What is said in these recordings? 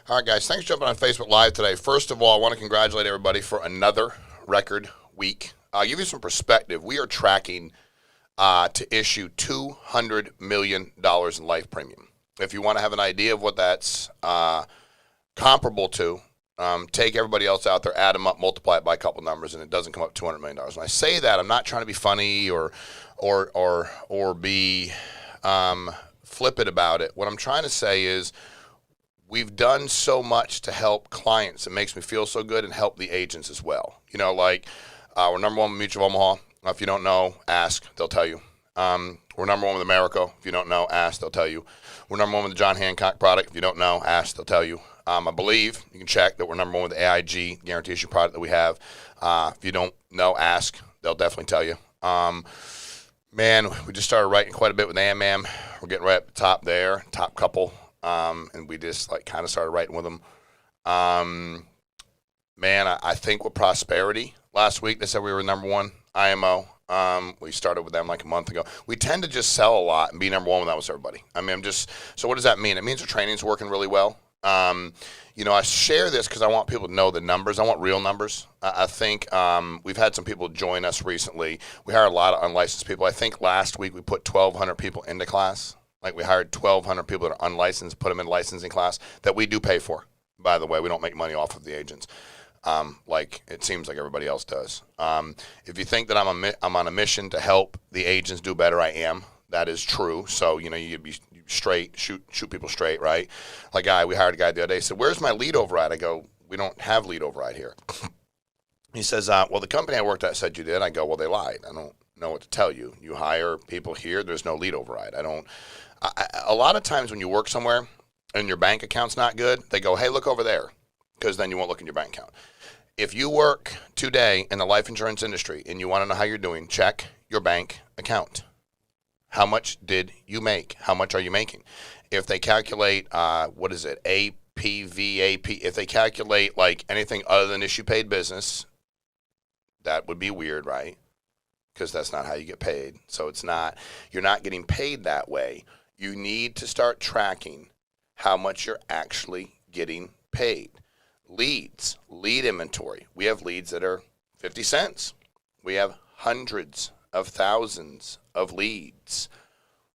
All right, guys, thanks for jumping on Facebook Live today. First of all, I want to congratulate everybody for another record week. I'll give you some perspective. We are tracking to issue $200 million in life premium. If you want to have an idea of what that's comparable to, take everybody else out there, add them up, multiply it by a couple numbers, and it doesn't come up $200 million. When I say that, I'm not trying to be funny or be flippant about it. What I'm trying to say is we've done so much to help clients. It makes me feel so good, and help the agents as well. You know, like we're number one with Mutual of Omaha. If you don't know, ask. They'll tell you. We're number one with Americo. If you don't know, ask. They'll tell you. We're number one with the John Hancock product. If you don't know, ask. They'll tell you. I believe you can check that we're number one with the AIG guarantee issue product that we have. If you don't know, ask. They'll definitely tell you. Man, we just started writing quite a bit with AMAM. We're getting right at the top there, top couple, and we just kind of started writing with them. Man, I think with Prosperity last week, they said we were number one IMO. We started with them like a month ago. We tend to just sell a lot and be number one with that with everybody. I mean, so what does that mean? It means our training's working really well. I share this because I want people to know the numbers. I want real numbers. I think we've had some people join us recently. We hired a lot of unlicensed people. I think last week we put 1,200 people into class. Like we hired 1,200 people that are unlicensed, put them in licensing class that we do pay for. By the way, we don't make money off of the agents. Like it seems like everybody else does. If you think that I'm on a mission to help the agents do better, I am. That is true. So, you be straight, shoot people straight, right? Like we hired a guy the other day, he said, "Where's my lead override?" I go, "We don't have lead override here." He says, "Well, the company I worked at said you did." I go, "Well, they lied. I don't know what to tell you. You hire people here, there's no lead override." A lot of times when you work somewhere and your bank account's not good, they go, "Hey, look over there," because then you won't look in your bank account. If you work today in the life insurance industry and you want to know how you're doing, check your bank account. How much did you make? How much are you making? If they calculate, APVAP, if they calculate like anything other than issue paid business, that would be weird, right? Because that's not how you get paid. So you're not getting paid that way. You need to start tracking how much you're actually getting paid. Leads, lead inventory. We have leads that are 50 cents. We have hundreds of thousands of leads.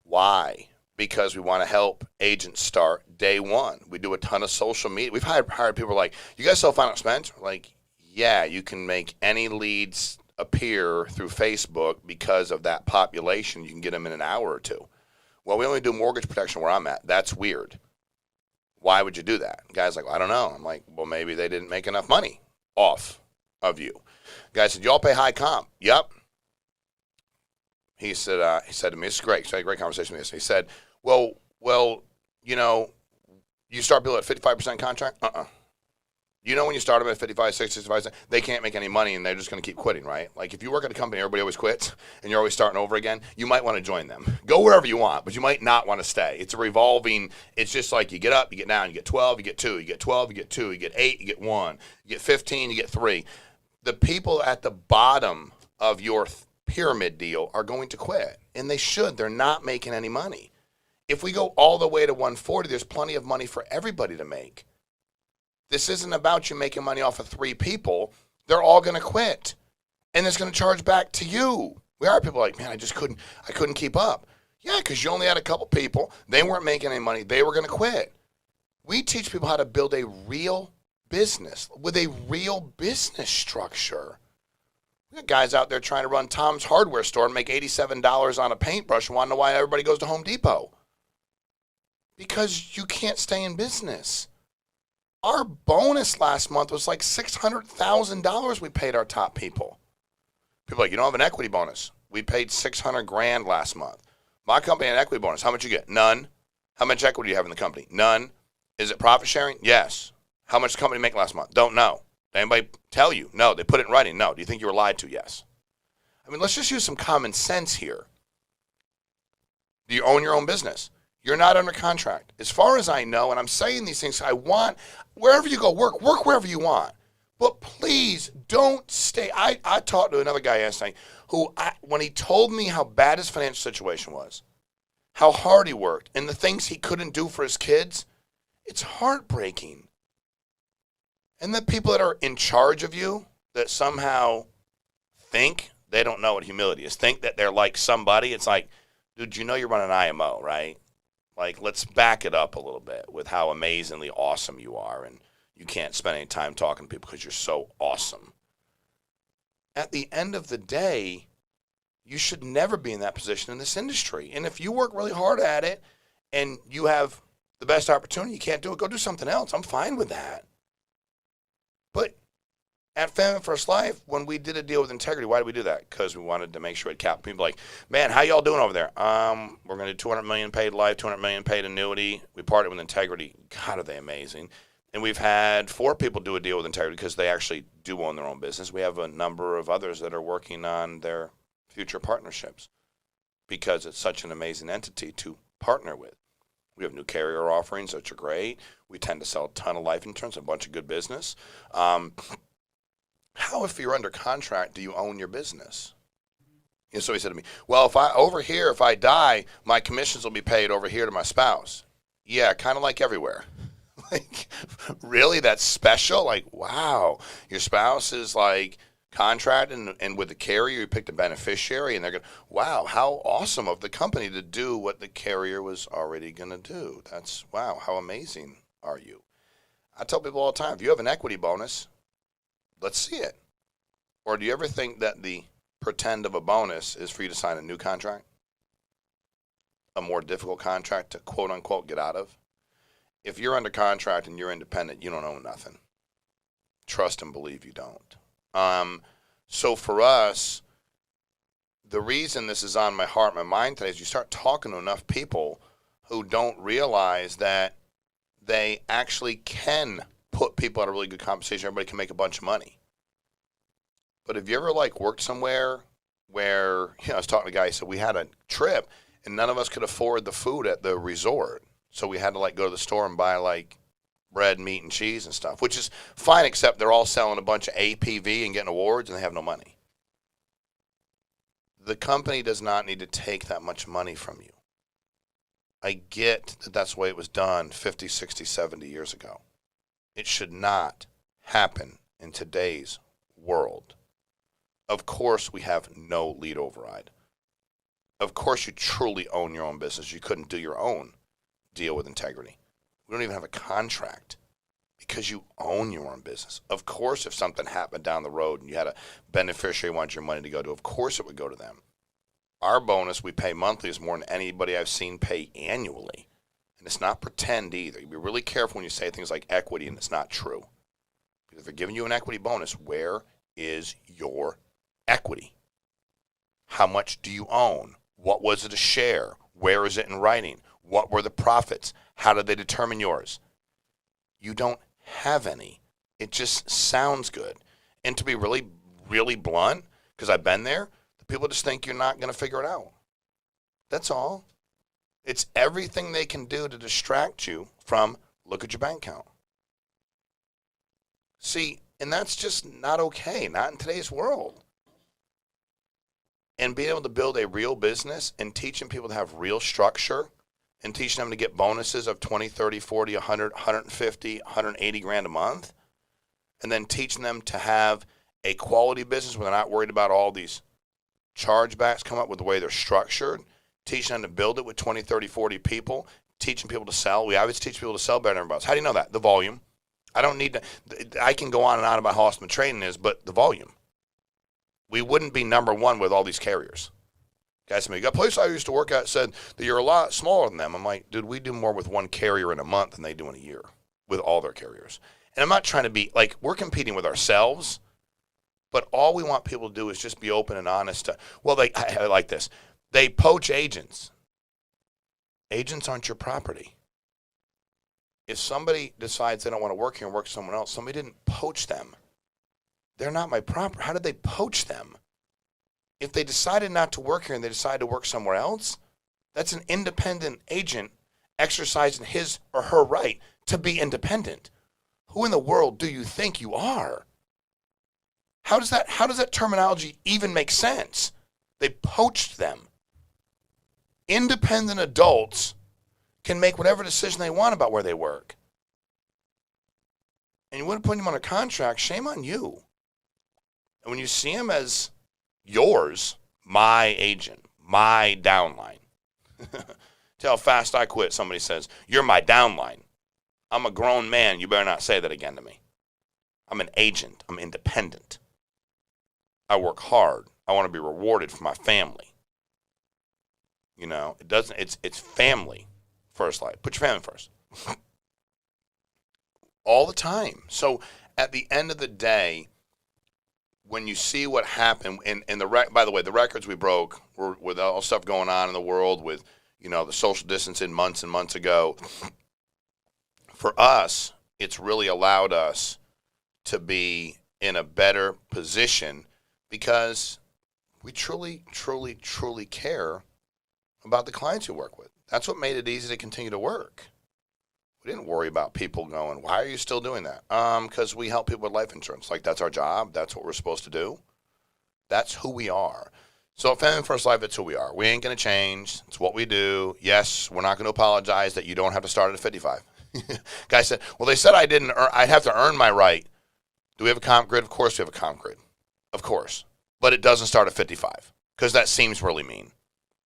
Why? Because we want to help agents start day one. We do a ton of social media. We've hired people like, "You guys sell final expense?" We're like, yeah, you can make any leads appear through Facebook because of that population. You can get them in an hour or two. Well, we only do mortgage protection where I'm at. That's weird. Why would you do that? The guy's like, "Well, I don't know." I'm like, "Well, maybe they didn't make enough money off of you." The guy said, "Y'all pay high comp?" Yep. He said to me, "This is great." So I had a great conversation with this. He said, well, you start people at 55% contract? When you start them at 55, 60, 65, they can't make any money and they're just going to keep quitting, right? Like if you work at a company, everybody always quits and you're always starting over again, you might want to join them. Go wherever you want, but you might not want to stay. It's a revolving, it's just like you get up, you get down, you get 12, you get 2, you get 12, you get 2, you get 8, you get 1, you get 15, you get 3. The people at the bottom of your pyramid deal are going to quit, and they should. They're not making any money. If we go all the way to 140, there's plenty of money for everybody to make. This isn't about you making money off of 3 people. They're all going to quit, and it's going to charge back to you. We are people like, "Man, I couldn't keep up." Yeah, because you only had a couple people. They weren't making any money. They were going to quit. We teach people how to build a real business with a real business structure. We got guys out there trying to run Tom's hardware store and make $87 on a paintbrush and want to know why everybody goes to Home Depot. Because you can't stay in business. Our bonus last month was like $600,000 we paid our top people. People are like, "You don't have an equity bonus." We paid $600,000 last month. My company had an equity bonus. How much you get? None. How much equity do you have in the company? None. Is it profit sharing? Yes. How much did the company make last month? Don't know. Did anybody tell you? No. They put it in writing? No. Do you think you were lied to? Yes. I mean, let's just use some common sense here. Do you own your own business? You're not under contract. As far as I know, and I'm saying these things, I want, wherever you go, work wherever you want. But please don't stay. I talked to another guy yesterday when he told me how bad his financial situation was, how hard he worked, and the things he couldn't do for his kids, It's heartbreaking. And the people that are in charge of you that somehow think they don't know what humility is, think that they're like somebody. It's like, dude, you know you're running IMO, right? Like, let's back it up a little bit with how amazingly awesome you are, and you can't spend any time talking to people because you're so awesome. At the end of the day, you should never be in that position in this industry. And if you work really hard at it and you have the best opportunity, you can't do it, go do something else. I'm fine with that. But at Family First Life, when we did a deal with Integrity, why did we do that? Because we wanted to make sure it capped people like, man, how y'all doing over there? We're going to do $200 million paid life, $200 million paid annuity. We partnered with Integrity. God, are they amazing. And we've had 4 people do a deal with Integrity because they actually do own their own business. We have a number of others that are working on their future partnerships because it's such an amazing entity to partner with. We have new carrier offerings, which are great. We tend to sell a ton of life insurance, a bunch of good business. How, if you're under contract, do you own your business? And so he said to me, well, if I die, my commissions will be paid over here to my spouse. Yeah, kind of like everywhere. Like, really? That's special? Like, wow. Your spouse is like contracted and with the carrier, you picked a beneficiary, and they're going, wow, how awesome of the company to do what the carrier was already going to do. That's, wow, how amazing are you? I tell people all the time, if you have an equity bonus, let's see it. Or do you ever think that the pretend of a bonus is for you to sign a new contract? A more difficult contract to quote unquote get out of? If you're under contract and you're independent, you don't own nothing. Trust and believe you don't. So for us, the reason this is on my heart, my mind today is you start talking to enough people who don't realize that they actually can put people at a really good compensation. Everybody can make a bunch of money. But have you ever like worked somewhere where, I was talking to a guy, he said we had a trip and none of us could afford the food at the resort. So we had to like go to the store and buy like bread, meat, and cheese and stuff, which is fine, except they're all selling a bunch of APV and getting awards and they have no money. The company does not need to take that much money from you. I get that that's the way it was done 50, 60, 70 years ago. It should not happen in today's world. Of course, we have no lead override. Of course, you truly own your own business. You couldn't do your own deal with Integrity. We don't even have a contract because you own your own business. Of course, if something happened down the road and you had a beneficiary who wants your money to go to, of course it would go to them. Our bonus we pay monthly is more than anybody I've seen pay annually. And it's not pretend either. You be really careful when you say things like equity and it's not true. Because if they're giving you an equity bonus, where is your equity? How much do you own? What was it a share? Where is it in writing? What were the profits? How did they determine yours? You don't have any. It just sounds good. And to be really, really blunt, because I've been there, the people just think you're not going to figure it out. That's all. It's everything they can do to distract you from look at your bank account. See, and that's just not okay, not in today's world. And being able to build a real business and teaching people to have real structure and teaching them to get bonuses of 20, 30, 40, 100, 150, 180 grand a month, and then teaching them to have a quality business where they're not worried about all these chargebacks come up with the way they're structured, teaching them to build it with 20, 30, 40 people, teaching people to sell. We always teach people to sell better than everybody else. How do you know that? The volume. I don't need to, I can go on and on about how awesome training is, but the volume. We wouldn't be number one with all these carriers. Guys, a place I used to work at said that you're a lot smaller than them. I'm like, dude, we do more with one carrier in a month than they do in a year with all their carriers. And I'm not trying to be, like, we're competing with ourselves, but all we want people to do is just be open and honest. I like this. They poach agents. Agents aren't your property. If somebody decides they don't want to work here and work somewhere else, somebody didn't poach them. They're not my property. How did they poach them? If they decided not to work here and they decided to work somewhere else, that's an independent agent exercising his or her right to be independent. Who in the world do you think you are? How does that terminology even make sense? They poached them. Independent adults can make whatever decision they want about where they work. and you wouldn't put him on a contract, shame on you. And when you see him as yours, my agent, my downline, tell how fast I quit, somebody says, you're my downline. I'm a grown man. You better not say that again to me. I'm an agent. I'm independent. I work hard. I want to be rewarded for my family. You know, it's family first life. Put your family first. All the time. So at the end of the day, when you see what happened, by the way, the records we broke were with all stuff going on in the world with, you know, the social distancing months and months ago. For us, it's really allowed us to be in a better position because we truly, truly, truly care about the clients we work with. That's what made it easy to continue to work. We didn't worry about people going, why are you still doing that? Because we help people with life insurance. Like, that's our job. That's what we're supposed to do. That's who we are. So at Family First Life, it's who we are. We ain't going to change. It's what we do. Yes, we're not going to apologize that you don't have to start at 55. Guy said, well, they said I'd have to earn my right. Do we have a comp grid? Of course we have a comp grid. Of course. But it doesn't start at 55 because that seems really mean.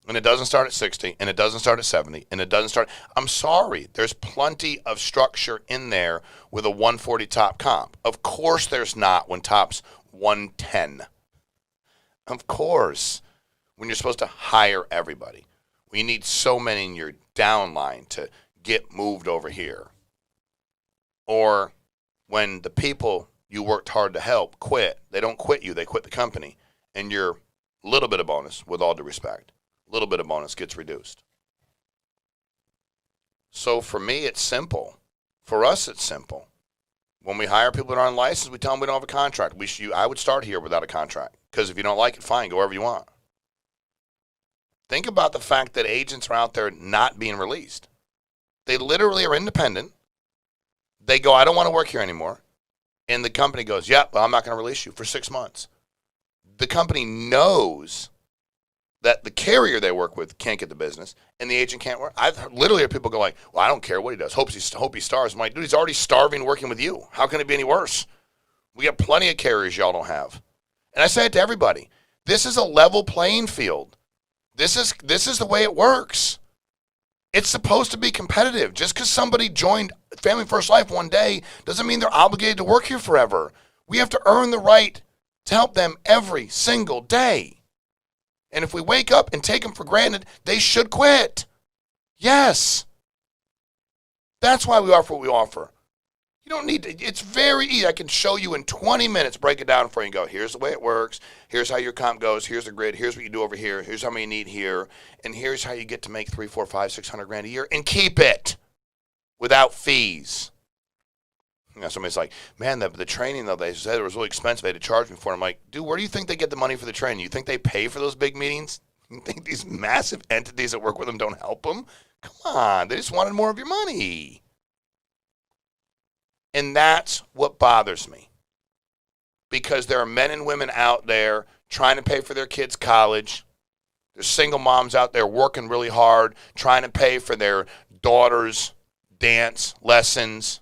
And it doesn't start at 60, and it doesn't start at 70, and it doesn't start. I'm sorry. There's plenty of structure in there with a 140 top comp. Of course there's not when top's 110. Of course. When you're supposed to hire everybody. We need so many in your downline to get moved over here. Or when the people you worked hard to help quit, they don't quit you, they quit the company. And your little bit of bonus, with all due respect, little bit of bonus gets reduced. So for me, it's simple. For us, it's simple. When we hire people that aren't licensed, we tell them we don't have a contract. I would start here without a contract. Because if you don't like it, fine, go wherever you want. Think about the fact that agents are out there not being released. They literally are independent. They go, I don't want to work here anymore. And the company goes, yeah, well, I'm not going to release you for 6 months. The company knows that the carrier they work with can't get the business, and the agent can't work. I've literally heard people go like, well, I don't care what he does. Hope he stars. I'm like, dude, he's already starving working with you. How can it be any worse? We got plenty of carriers y'all don't have. And I say it to everybody. This is a level playing field. This is the way it works. It's supposed to be competitive. Just because somebody joined Family First Life one day doesn't mean they're obligated to work here forever. We have to earn the right to help them every single day. And if we wake up and take them for granted, they should quit. Yes. That's why we offer what we offer. You don't need to, it's very easy. I can show you in 20 minutes, break it down for you and go, here's the way it works. Here's how your comp goes. Here's the grid. Here's what you do over here. Here's how many you need here. And here's how you get to make 3, 4, 5, 600 grand a year and keep it without fees. You know, somebody's like, man, the training, though, they said it was really expensive. They had to charge me for it. I'm like, dude, where do you think they get the money for the training? You think they pay for those big meetings? You think these massive entities that work with them don't help them? Come on. They just wanted more of your money. And that's what bothers me. Because there are men and women out there trying to pay for their kids' college. There's single moms out there working really hard, trying to pay for their daughters' dance lessons.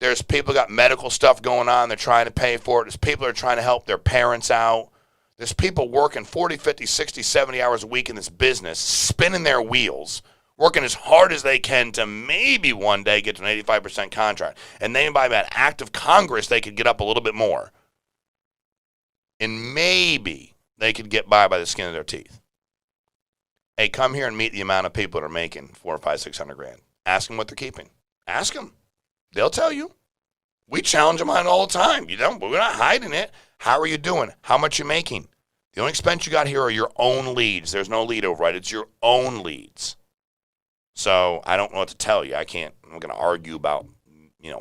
There's people got medical stuff going on. They're trying to pay for it. There's people that are trying to help their parents out. There's people working 40, 50, 60, 70 hours a week in this business, spinning their wheels, working as hard as they can to maybe one day get to an 85% contract. And then by that act of Congress, they could get up a little bit more. And maybe they could get by the skin of their teeth. Hey, come here and meet the amount of people that are making 4, 5, 600 grand. Ask them what they're keeping. Ask them. They'll tell you. We challenge them on it all the time. You don't, we're not hiding it. How are you doing? How much you making? The only expense you got here are your own leads. There's no lead override. It's your own leads. So I don't know what to tell you. I'm going to argue about,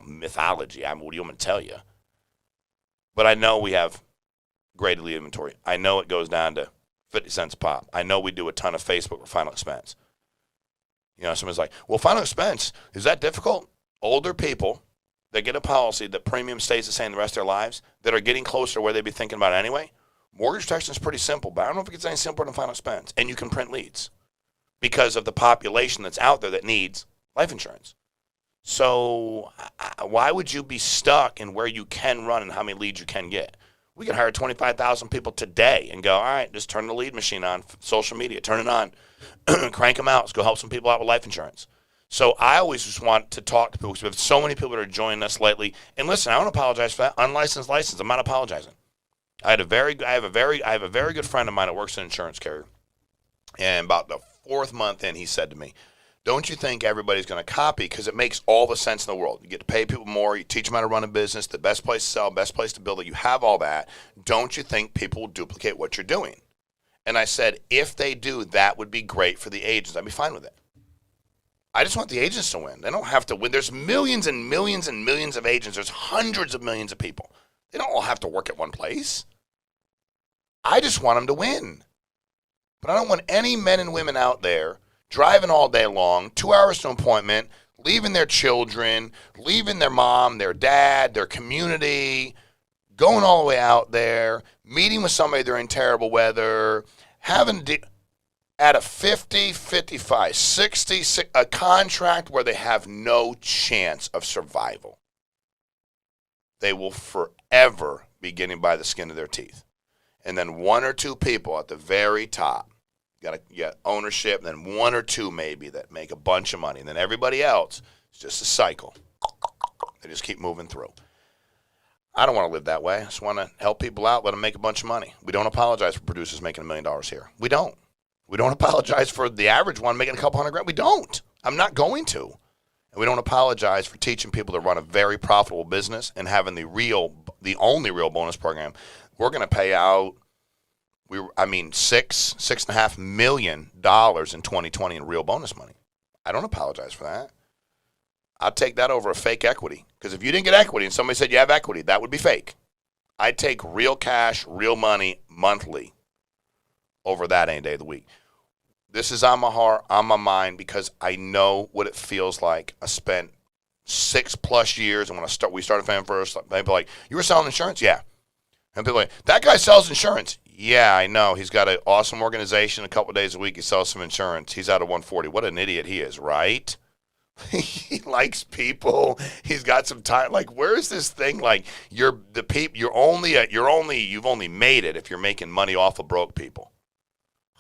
mythology. What do you want me to tell you? But I know we have graded lead inventory. I know it goes down to 50 cents a pop. I know we do a ton of Facebook for final expense. Someone's like, well, final expense, is that difficult? Older people that get a policy that premium stays the same the rest of their lives, that are getting closer to where they'd be thinking about it anyway, mortgage protection is pretty simple, but I don't know if it gets any simpler than final expense. And you can print leads because of the population that's out there that needs life insurance. So why would you be stuck in where you can run and how many leads you can get? We could hire 25,000 people today and go, all right, just turn the lead machine on, social media, turn it on, crank them out. Let's go help some people out with life insurance. So I always just want to talk to people because we have so many people that are joining us lately. And listen, I don't apologize for that. Unlicensed license, I'm not apologizing. I have a very good friend of mine that works in an insurance carrier. And about the 4th month in, he said to me, don't you think everybody's going to copy? Because it makes all the sense in the world. You get to pay people more. You teach them how to run a business, the best place to sell, best place to build it. You have all that. Don't you think people will duplicate what you're doing? And I said, if they do, that would be great for the agents. I'd be fine with it. I just want the agents to win. They don't have to win. There's millions and millions and millions of agents. There's hundreds of millions of people. They don't all have to work at one place. I just want them to win. But I don't want any men and women out there driving all day long, 2 hours to an appointment, leaving their children, leaving their mom, their dad, their community, going all the way out there, meeting with somebody during terrible weather, having at a 50, 55, 60, a contract where they have no chance of survival. They will forever be getting by the skin of their teeth. And then 1 or 2 people at the very top, you got to get ownership, and then 1 or 2 maybe that make a bunch of money. And then everybody else is just a cycle. They just keep moving through. I don't want to live that way. I just want to help people out, let them make a bunch of money. We don't apologize for producers making $1 million here. We don't. We don't apologize for the average one making a couple $100,000. We don't. I'm not going to. And we don't apologize for teaching people to run a very profitable business and having the only real bonus program. We're going to pay out, $6.5 million in 2020 in real bonus money. I don't apologize for that. I'll take that over a fake equity. Because if you didn't get equity and somebody said you have equity, that would be fake. I'd take real cash, real money, monthly over that any day of the week. This is on my heart, on my mind, because I know what it feels like. I spent 6+ years, and when we started Fan First, people like, you were selling insurance? Yeah. And people like, that guy sells insurance. Yeah, I know. He's got an awesome organization. A couple of days a week, he sells some insurance. He's out of 140. What an idiot he is, right? He likes people. He's got some time. Like, where's this thing? Like, you've only made it if you're making money off of broke people.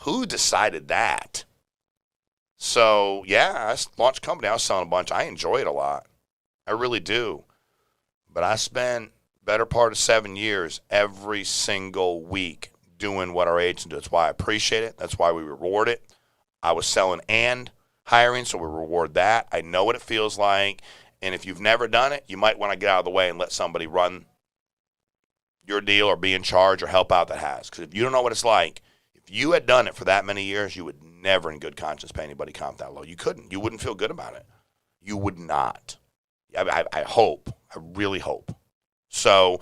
Who decided that? So, yeah, I launched a company. I was selling a bunch. I enjoy it a lot. I really do. But I spent better part of 7 years every single week doing what our agents do. That's why I appreciate it. That's why we reward it. I was selling and hiring, so we reward that. I know what it feels like. And if you've never done it, you might want to get out of the way and let somebody run your deal or be in charge or help out that has. Because if you don't know what it's like, if you had done it for that many years, you would never in good conscience pay anybody comp that low. You couldn't. You wouldn't feel good about it. You would not. I hope. I really hope. So,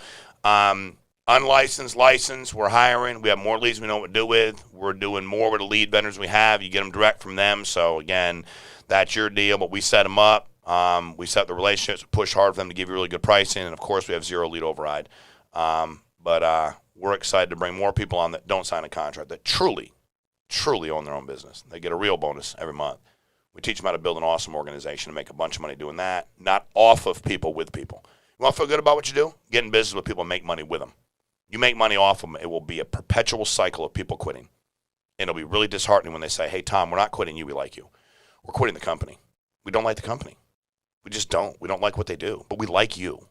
unlicensed, licensed, we're hiring. We have more leads we know what to do with. We're doing more with the lead vendors we have. You get them direct from them. So, again, that's your deal, but we set them up. We set the relationships, push hard for them to give you really good pricing, and, of course, we have zero lead override. But we're excited to bring more people on that don't sign a contract, that truly own their own business. They get a real bonus every month. We teach them how to build an awesome organization and make a bunch of money doing that, not off of people, with people. You want to feel good about what you do? Get in business with people and make money with them. You make money off them, it will be a perpetual cycle of people quitting. And it'll be really disheartening when they say, hey, Tom, we're not quitting you, we like you. We're quitting the company. We don't like the company. We just don't. We don't like what they do, but we like you.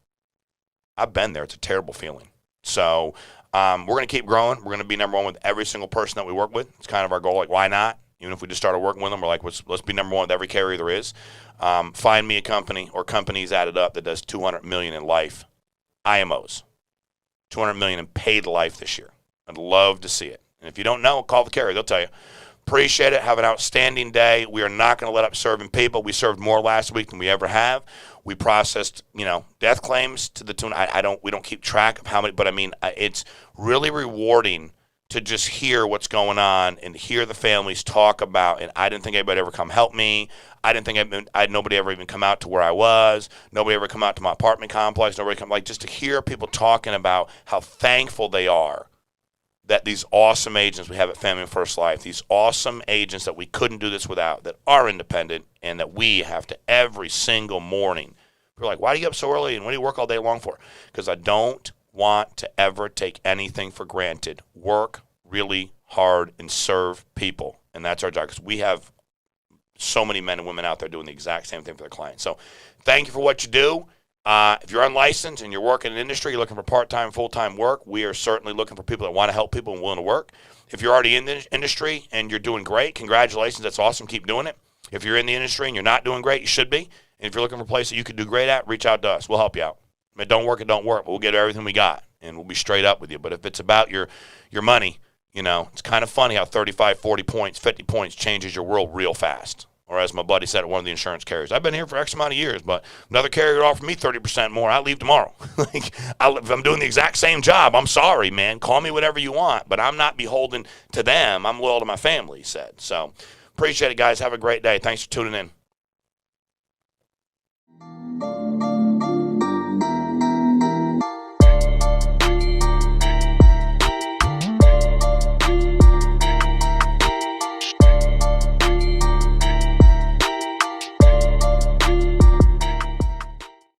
I've been there. It's a terrible feeling. So we're going to keep growing. We're going to be number one with every single person that we work with. It's kind of our goal. Like, why not? Even if we just started working with them, we're like, let's be number one with every carrier there is. Find me a company or companies added up that does $200 million in life IMOs. $200 million in paid life this year. I'd love to see it. And if you don't know, call the carrier. They'll tell you. Appreciate it. Have an outstanding day. We are not going to let up serving people. We served more last week than we ever have. We processed, death claims to the tune. We don't keep track of how many, but I mean, it's really rewarding to just hear what's going on and hear the families talk about. And I didn't think anybody ever come help me. I didn't think nobody ever even come out to where I was. Nobody ever come out to my apartment complex. Nobody come, just to hear people talking about how thankful they are that these awesome agents we have at Family First Life, these awesome agents that we couldn't do this without, that are independent, and that we have to every single morning. We're like, why do you get up so early and what do you work all day long for? Because I don't want to ever take anything for granted. Work really hard and serve people, and that's our job, because we have so many men and women out there doing the exact same thing for their clients. So thank you for what you do. If you're unlicensed and you're working in an industry, you're looking for part-time, full-time work, we are certainly looking for people that want to help people and willing to work. If you're already in the industry and you're doing great, congratulations. That's awesome. Keep doing it. If you're in the industry and you're not doing great, you should be. And if you're looking for a place that you could do great at, reach out to us. We'll help you out. If it don't work, it don't work. But we'll get everything we got, and we'll be straight up with you. But if it's about your money, it's kind of funny how 35, 40 points, 50 points changes your world real fast. Or as my buddy said at one of the insurance carriers, I've been here for X amount of years, but another carrier would offer me 30% more. I leave tomorrow. If I'm doing the exact same job, I'm sorry, man. Call me whatever you want, but I'm not beholden to them. I'm loyal to my family, he said. So appreciate it, guys. Have a great day. Thanks for tuning in.